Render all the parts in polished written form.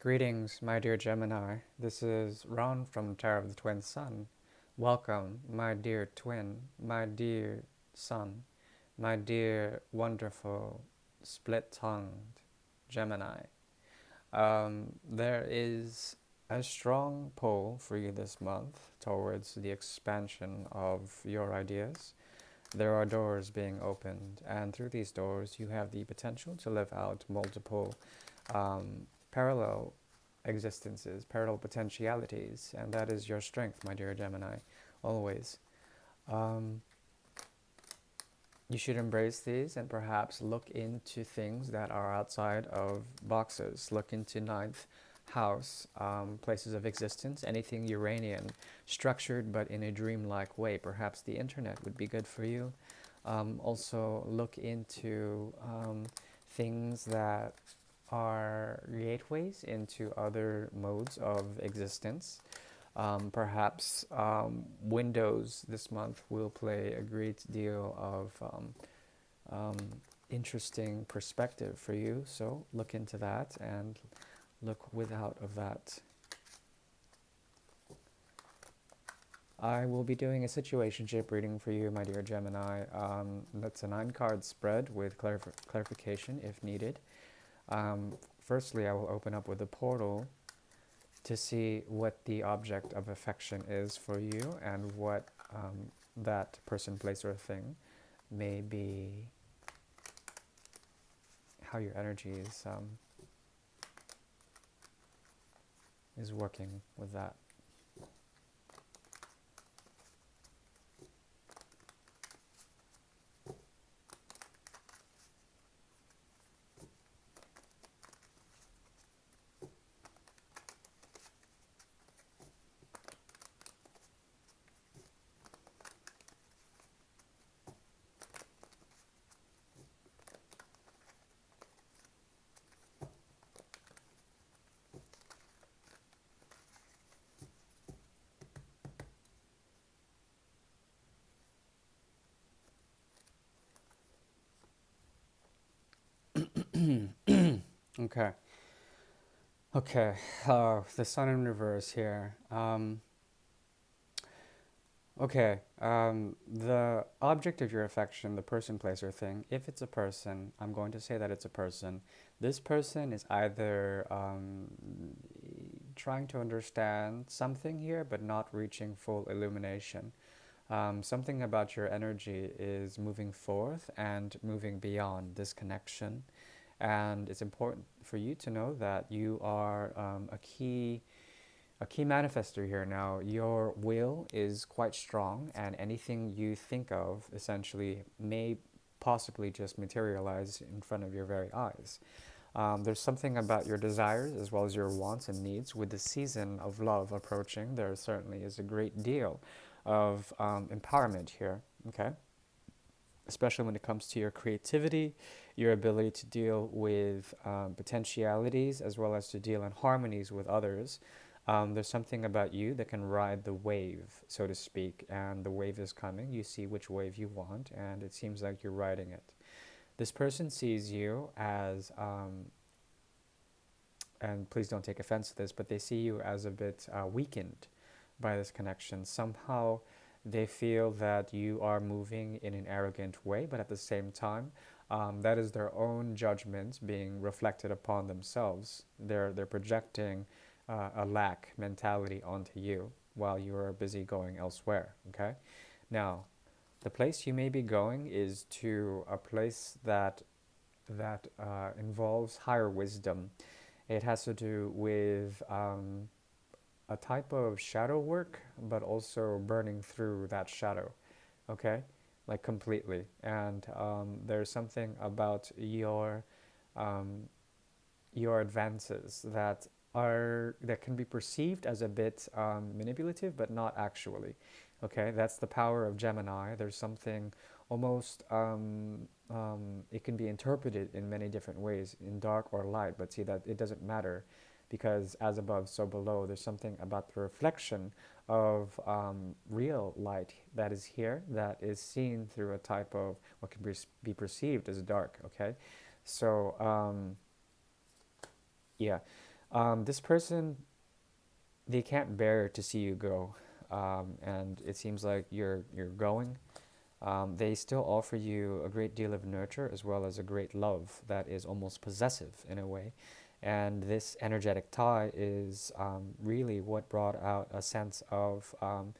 Greetings, my dear Gemini. This is Ron from Tower of the Twin Sun. Welcome, my dear twin, my dear sun, my dear wonderful split tongued Gemini. There is a strong pull for you this month towards the expansion of your ideas. There are doors being opened, and through these doors, you have the potential to live out multiple parallel existences, parallel potentialities, and that is your strength, my dear Gemini, always. Um, you should embrace these and perhaps look into things that are outside of boxes. Look into ninth house, places of existence, anything Uranian, structured but in a dreamlike way. Perhaps the internet would be good for you. Also, look into things that are gateways into other modes of existence. Perhaps Windows this month will play a great deal of um, interesting perspective for you. So look into that and look without of that. I will be doing a situationship reading for you, my dear Gemini. That's a 9-card spread with clarification if needed. Firstly, I will open up with a portal to see what the object of affection is for you and what that person, place, or thing may be, how your energy is working with that. Okay. Okay. The sun in reverse here. Okay, the object of your affection, the person, place, or thing, if it's a person, I'm going to say that it's a person. This person is either trying to understand something here but not reaching full illumination. Something about your energy is moving forth and moving beyond this connection. And it's important for you to know that you are a key manifester here now. Your will is quite strong, and anything you think of essentially may possibly just materialize in front of your very eyes. There's something about your desires as well as your wants and needs. With the season of love approaching, there certainly is a great deal of empowerment here, okay? Especially when it comes to your creativity, your ability to deal with potentialities as well as to deal in harmonies with others. There's something about you that can ride the wave, so to speak, and the wave is coming. You see which wave you want, and it seems like you're riding it. This person sees you as, and please don't take offense to this, but they see you as a bit weakened by this connection. Somehow they feel that you are moving in an arrogant way, but at the same time, that is their own judgment being reflected upon themselves. They're projecting a lack mentality onto you while you are busy going elsewhere. Okay, now the place you may be going is to a place that involves higher wisdom. It has to do with a type of shadow work, but also burning through that shadow. Okay, like completely. And there's something about um, your advances that can be perceived as a bit manipulative, but not actually. Okay, that's the power of Gemini. There's something almost it can be interpreted in many different ways, in dark or light. But see that it doesn't matter, because as above, so below. There's something about the reflection of real light that is here, that is seen through a type of what can be perceived as dark. Okay, so yeah. This person, they can't bear to see you go, and it seems like you're going. They still offer you a great deal of nurture as well as a great love that is almost possessive in a way. And this energetic tie is really what brought out a sense um,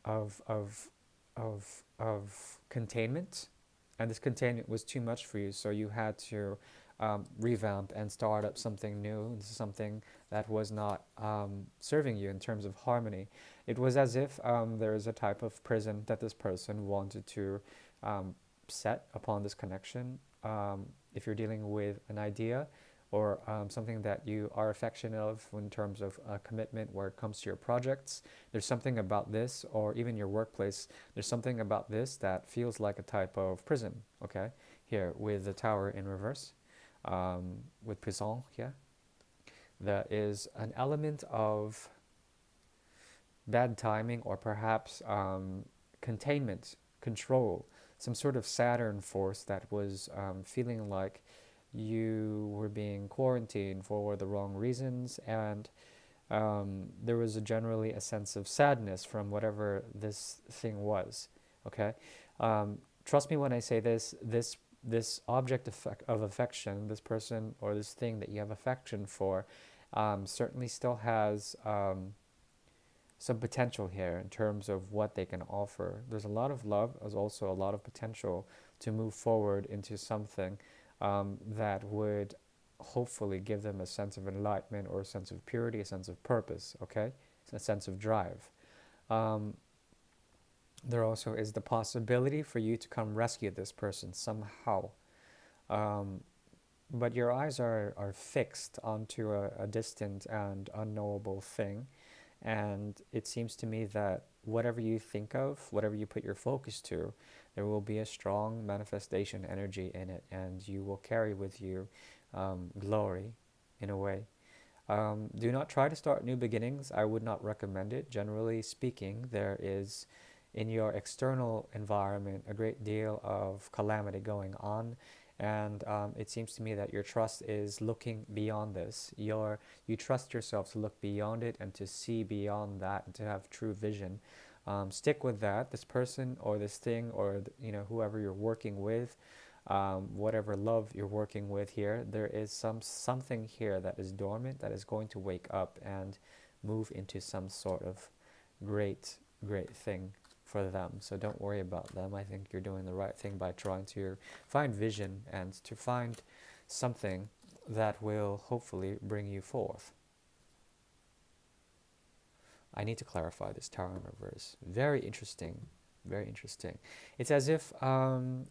of, of, of containment. And this containment was too much for you, so you had to revamp and start up something new, something that was not serving you in terms of harmony. It was as if there is a type of prison that this person wanted to um, set upon this connection. If you're dealing with an idea or something that you are affectionate of in terms of commitment where it comes to your projects, there's something about this, or even your workplace, there's something about this that feels like a type of prison, okay? Here, with the tower in reverse, with prison here, there is an element of bad timing or perhaps containment, control, some sort of Saturn force that was feeling like you were being quarantined for the wrong reasons, and there was generally a sense of sadness from whatever this thing was. Okay, trust me when I say this. This object of affection, this person or this thing that you have affection for, certainly still has some potential here in terms of what they can offer. There's a lot of love, there's also a lot of potential to move forward into something that would hopefully give them a sense of enlightenment or a sense of purity, a sense of purpose, okay? A sense of drive. Um, there also is the possibility for you to come rescue this person somehow. Um, but your eyes are fixed onto a distant and unknowable thing. And it seems to me that whatever you think of, whatever you put your focus to, there will be a strong manifestation energy in it, and you will carry with you glory in a way. Do not try to start new beginnings. I would not recommend it. Generally speaking, there is in your external environment a great deal of calamity going on. And it seems to me that your trust is looking beyond this. You trust yourself to look beyond it and to see beyond that and to have true vision. Stick with that. This person or this thing or whoever you're working with, whatever love you're working with here, there is something here that is dormant that is going to wake up and move into some sort of great, great thing for them. So don't worry about them. I think you're doing the right thing by trying to find vision and to find something that will hopefully bring you forth. I need to clarify this tower in reverse. Very interesting. Very interesting. It's as if,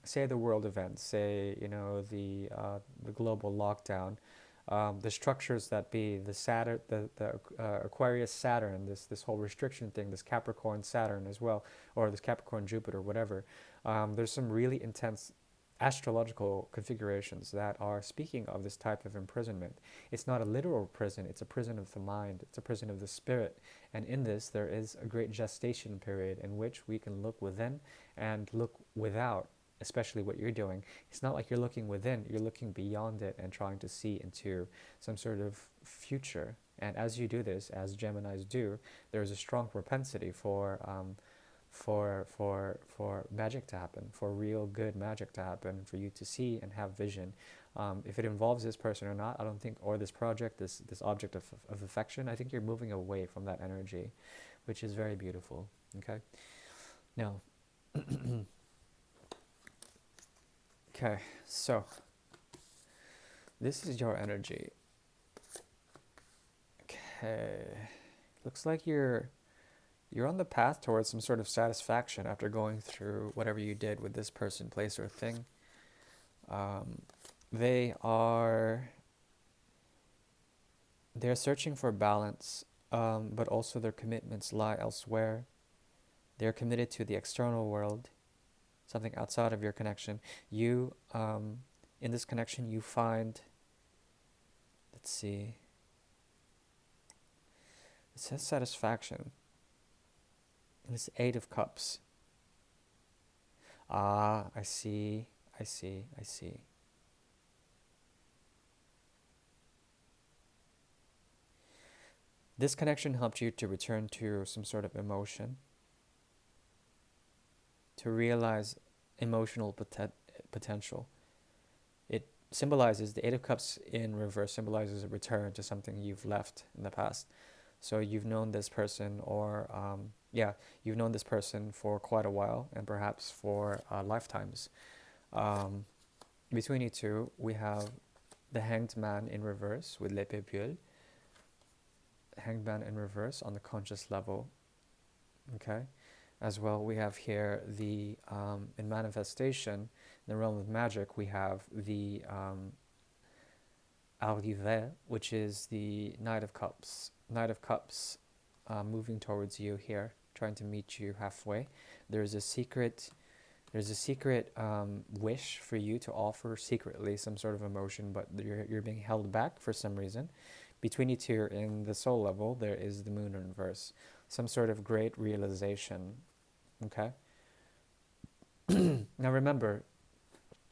say, the world events, say, the global lockdown, the structures that be the Saturn, the Aquarius Saturn, this whole restriction thing, this Capricorn Saturn as well, or this Capricorn Jupiter, whatever. There's some really intense astrological configurations that are speaking of this type of imprisonment. It's not a literal prison, it's a prison of the mind, it's a prison of the spirit. And in this, there is a great gestation period in which we can look within and look without, especially what you're doing. It's not like you're looking within, you're looking beyond it and trying to see into some sort of future. And as you do this, as Geminis do, there is a strong propensity for magic to happen, for real good magic to happen, for you to see and have vision. If it involves this person or not, I don't think, or this project, this object of affection, I think you're moving away from that energy, which is very beautiful. Okay. Now, okay, so this is your energy. Okay, looks like you're on the path towards some sort of satisfaction after going through whatever you did with this person, place, or thing. Um, they are they're searching for balance, but also their commitments lie elsewhere. They're committed to the external world, something outside of your connection. You, in this connection, you find. Let's see. It says satisfaction. This Eight of Cups. Ah, I see. I see. I see. This connection helped you to return to some sort of emotion, to realize emotional potential. It symbolizes the Eight of Cups in reverse, symbolizes a return to something you've left in the past. So you've known this person, or yeah, you've known this person for quite a while, and perhaps for lifetimes. Um, Between you two, we have the Hanged Man in reverse with l'épée bulle. Hanged Man in reverse on the conscious level. Okay. As well, we have here the in manifestation, in the realm of magic, we have the Arrivée, which is the Knight of Cups. Knight of Cups moving towards you here, trying to meet you halfway. There's a secret there's a secret wish for you to offer secretly some sort of emotion, but you're being held back for some reason. Between you two in the soul level, there is the moon in reverse. Some sort of great realization. Okay? Now remember,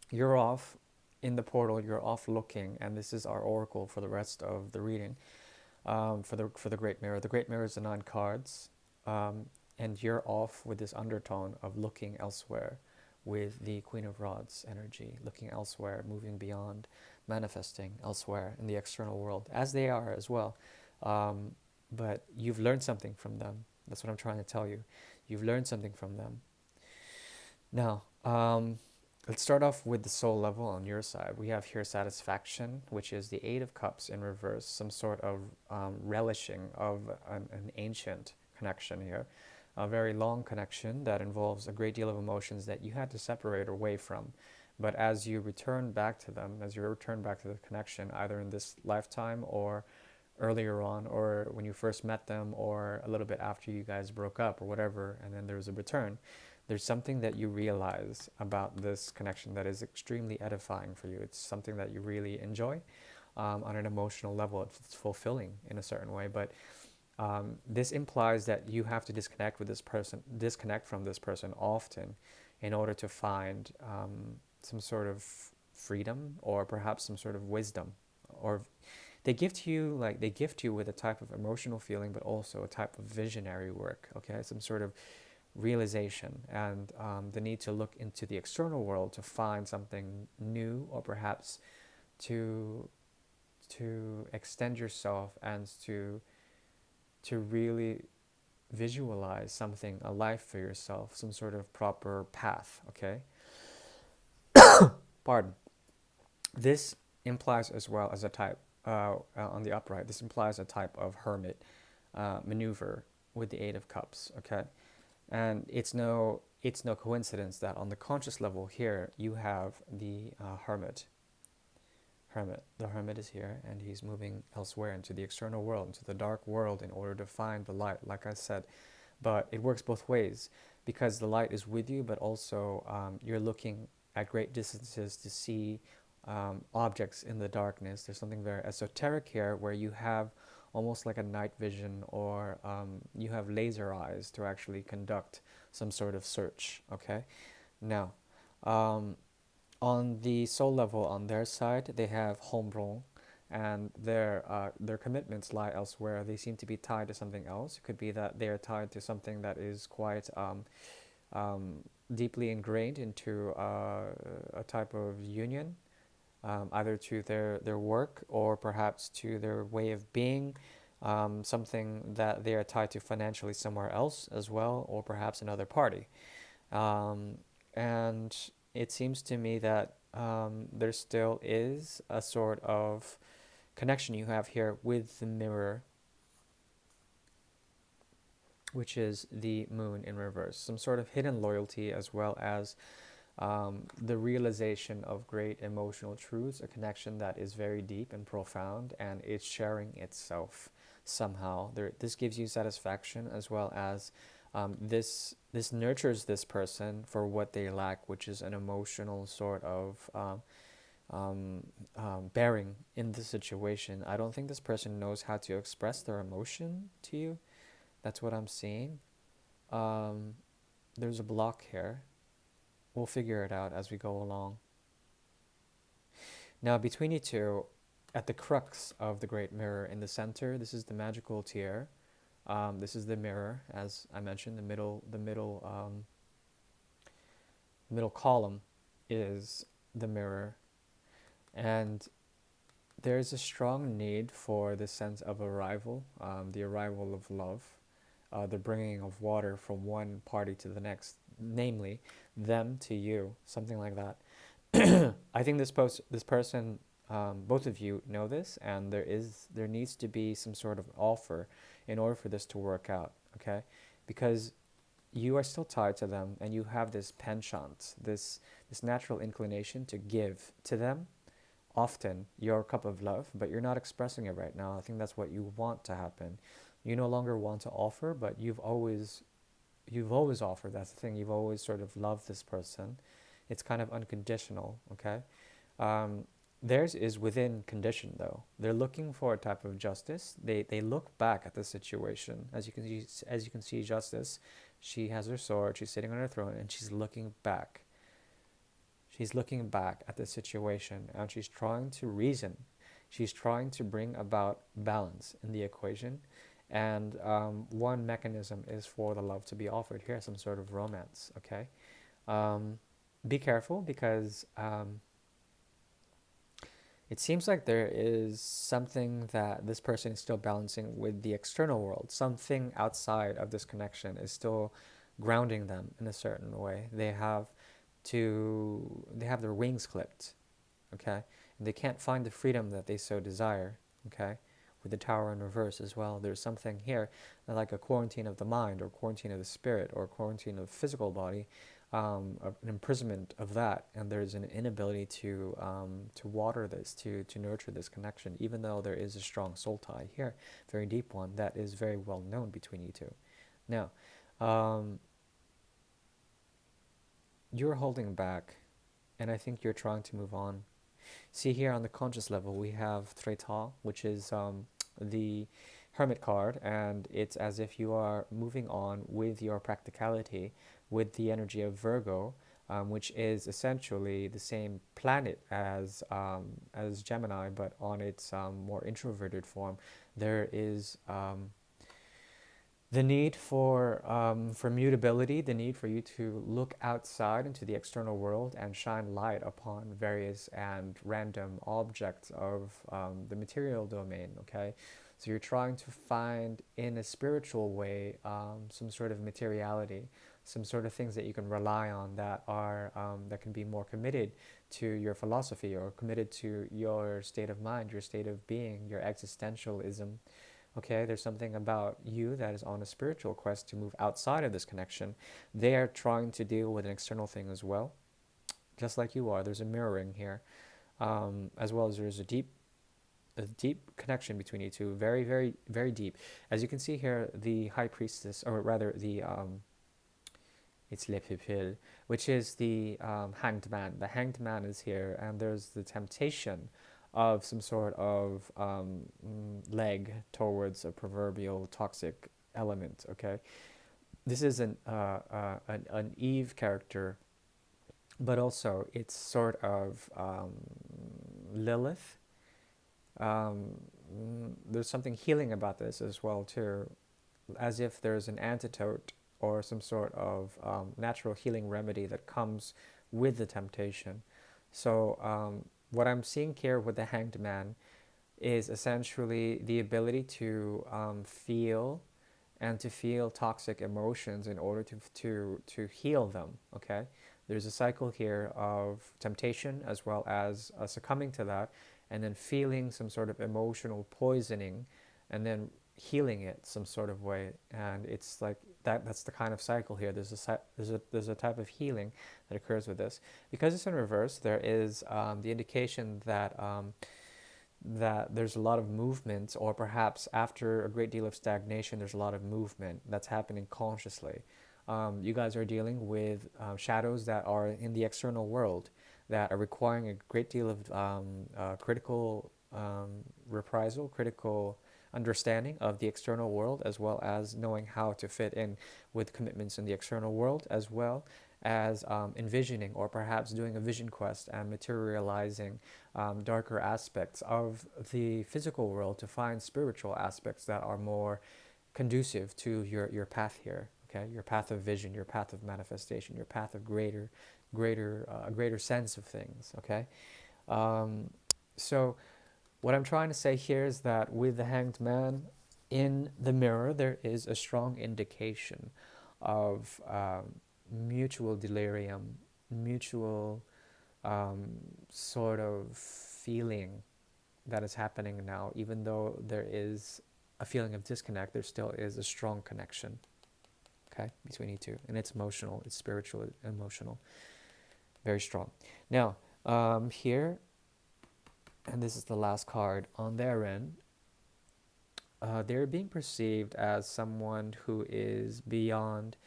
you're off in the portal, you're off looking, and this is our oracle for the rest of the reading. For the Great Mirror. The Great Mirror is the 9 cards, and you're off with this undertone of looking elsewhere, with the Queen of Rods energy, looking elsewhere, moving beyond, manifesting elsewhere in the external world, as they are as well. But you've learned something from them. That's what I'm trying to tell you. You've learned something from them. Now, let's start off with the soul level on your side. We have here satisfaction, which is the Eight of Cups in reverse, some sort of relishing of an ancient connection here, a very long connection that involves a great deal of emotions that you had to separate away from. But as you return back to them, as you return back to the connection, either in this lifetime or earlier on, or when you first met them, or a little bit after you guys broke up, or whatever, and then there's a return, there's something that you realize about this connection that is extremely edifying for you. It's something that you really enjoy on an emotional level. It's fulfilling in a certain way, but this implies that you have to disconnect from this person often in order to find some sort of freedom, or perhaps some sort of wisdom, or they gift you with a type of emotional feeling, but also a type of visionary work. Okay, some sort of realization, and the need to look into the external world to find something new, or perhaps to extend yourself, and to really visualize something, a life for yourself, some sort of proper path. Okay, pardon. This implies as well as a type on the upright. This implies a type of hermit maneuver with the Eight of Cups. Okay. And it's no coincidence that on the conscious level here you have the hermit. The hermit is here, and he's moving elsewhere into the external world, into the dark world, in order to find the light, like I said. But it works both ways, because the light is with you, but also you're looking at great distances to see objects in the darkness. There's something very esoteric here, where you have almost like a night vision, or you have laser eyes to actually conduct some sort of search. Okay, now on the soul level, on their side, they have Hombron, and their commitments lie elsewhere. They seem to be tied to something else. It could be that they are tied to something that is quite deeply ingrained into a type of union, either to their work, or perhaps to their way of being, something that they are tied to financially somewhere else as well, or perhaps another party. And it seems to me that there still is a sort of connection you have here with the mirror, which is the moon in reverse. Some sort of hidden loyalty, as well as the realization of great emotional truths, a connection that is very deep and profound, and it's sharing itself somehow. This gives you satisfaction, as well as this nurtures this person for what they lack, which is an emotional sort of bearing in the situation. I don't think this person knows how to express their emotion to you. That's what I'm seeing. There's a block here. We'll figure it out as we go along. Now, between you two, at the crux of the great mirror in the center. This is the magical tier. This is the mirror, as I mentioned. The middle column is the mirror, and there's a strong need for the sense of arrival, the arrival of love, the bringing of water from one party to the next, namely them to you, something like that. I think this person, both of you know this, and there needs to be some sort of offer in order for this to work out. Okay, because you are still tied to them, and you have this penchant, this natural inclination to give to them often your cup of love, but you're not expressing it right now. I think that's what you want to happen. You no longer want to offer, but you've always offered. That's the thing. You've always sort of loved this person. It's kind of unconditional, okay? Um, Theirs is within condition, though. They're looking for a type of justice. They look back at the situation. As you can see, Justice, she has her sword. She's sitting on her throne, and she's looking back. She's looking back at the situation, and she's trying to reason. She's trying to bring about balance in the equation. And one mechanism is for the love to be offered here, some sort of romance, okay? Um, be careful because it seems like there is something that this person is still balancing with the external world. Something outside of this connection is still grounding them in a certain way. They have their wings clipped, okay? And they can't find the freedom that they so desire, okay? With the tower in reverse as well, there's something here like a quarantine of the mind, or quarantine of the spirit, or quarantine of the physical body, an imprisonment of that, and there's an inability to water this, to nurture this connection, even though there is a strong soul tie here, very deep one that is very well known between you two. Now, um, you're holding back, and I think you're trying to move on. See here on the conscious level, we have Treta, which is the Hermit card, and it's as if you are moving on with your practicality, with the energy of Virgo, which is essentially the same planet as Gemini, but on its more introverted form. There is the need for mutability, the need for you to look outside into the external world and shine light upon various and random objects of the material domain, okay? So you're trying to find, in a spiritual way, some sort of materiality, some sort of things that you can rely on that can be more committed to your philosophy, or committed to your state of mind, your state of being, your existentialism. Okay, there's something about you that is on a spiritual quest to move outside of this connection. They are trying to deal with an external thing as well, just like you are. There's a mirroring here, as well as there's a deep connection between you two, very, very, very deep. As you can see here, the High Priestess, or rather it's Le Pupil, which is the Hanged Man. The Hanged Man is here, and there's the temptation of some sort of leg towards a proverbial toxic element. Okay, this is an Eve character, but also it's sort of Lilith. There's something healing about this as well too, as if there's an antidote or some sort of natural healing remedy that comes with the temptation. So what I'm seeing here with the Hanged Man is essentially the ability to feel and to feel toxic emotions in order to heal them. Okay, there's a cycle here of temptation as well as succumbing to that, and then feeling some sort of emotional poisoning, and then healing it some sort of way. And it's like that's the kind of cycle here. There's a type of healing that occurs with this. Because it's in reverse, there is the indication that there's a lot of movement, or perhaps after a great deal of stagnation, there's a lot of movement that's happening consciously. You guys are dealing with shadows that are in the external world, that are requiring a great deal of critical reprisal, critical understanding of the external world, as well as knowing how to fit in with commitments in the external world as well. as envisioning or perhaps doing a vision quest and materializing darker aspects of the physical world to find spiritual aspects that are more conducive to your path here. Okay, your path of vision, your path of manifestation, your path of greater sense of things. Okay, um, so what I'm trying to say here is that with the Hanged Man in the mirror, there is a strong indication of mutual delirium, mutual sort of feeling that is happening now. Even though there is a feeling of disconnect, there still is a strong connection, okay, between you two. And it's emotional, it's spiritual, emotional, very strong. Now, here, and this is the last card, on their end, they're being perceived as someone who is beyond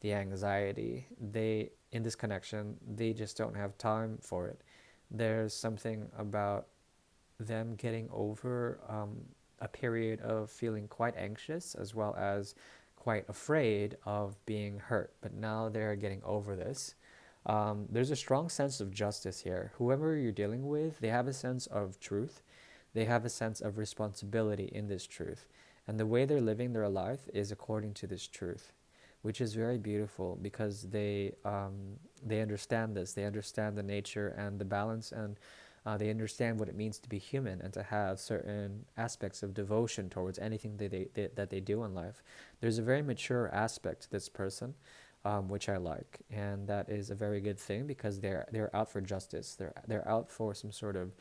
the anxiety. They, in this connection, they just don't have time for it. There's something about them getting over a period of feeling quite anxious as well as quite afraid of being hurt. But now they're getting over this. There's a strong sense of justice here. Whoever you're dealing with, they have a sense of truth. They have a sense of responsibility in this truth. And the way they're living their life is according to this truth, which is very beautiful because they understand this. They understand the nature and the balance, and they understand what it means to be human and to have certain aspects of devotion towards anything that they do in life. There's a very mature aspect to this person, which I like, and that is a very good thing because they're out for justice. They're out for some sort of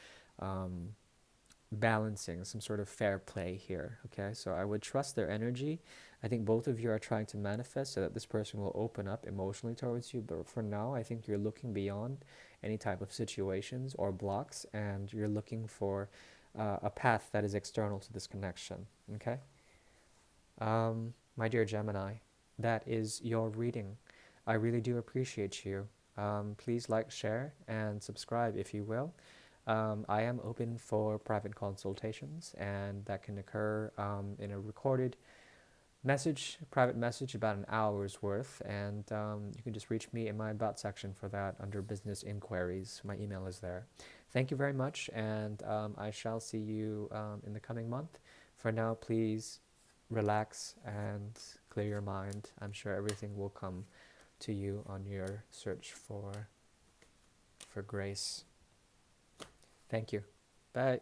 balancing, some sort of fair play here. Okay, so I would trust their energy. I think both of you are trying to manifest so that this person will open up emotionally towards you, but for now I think you're looking beyond any type of situations or blocks, and you're looking for a path that is external to this connection. Okay, my dear Gemini, that is your reading. I really do appreciate you. Please like, share, and subscribe if you will. I am open for private consultations, and that can occur in a recorded message, private message, about an hour's worth, and you can just reach me in my About section for that under business inquiries. My email is there. Thank you very much, and I shall see you in the coming month. For now, please relax and clear your mind. I'm sure everything will come to you on your search for grace. Thank you. Bye.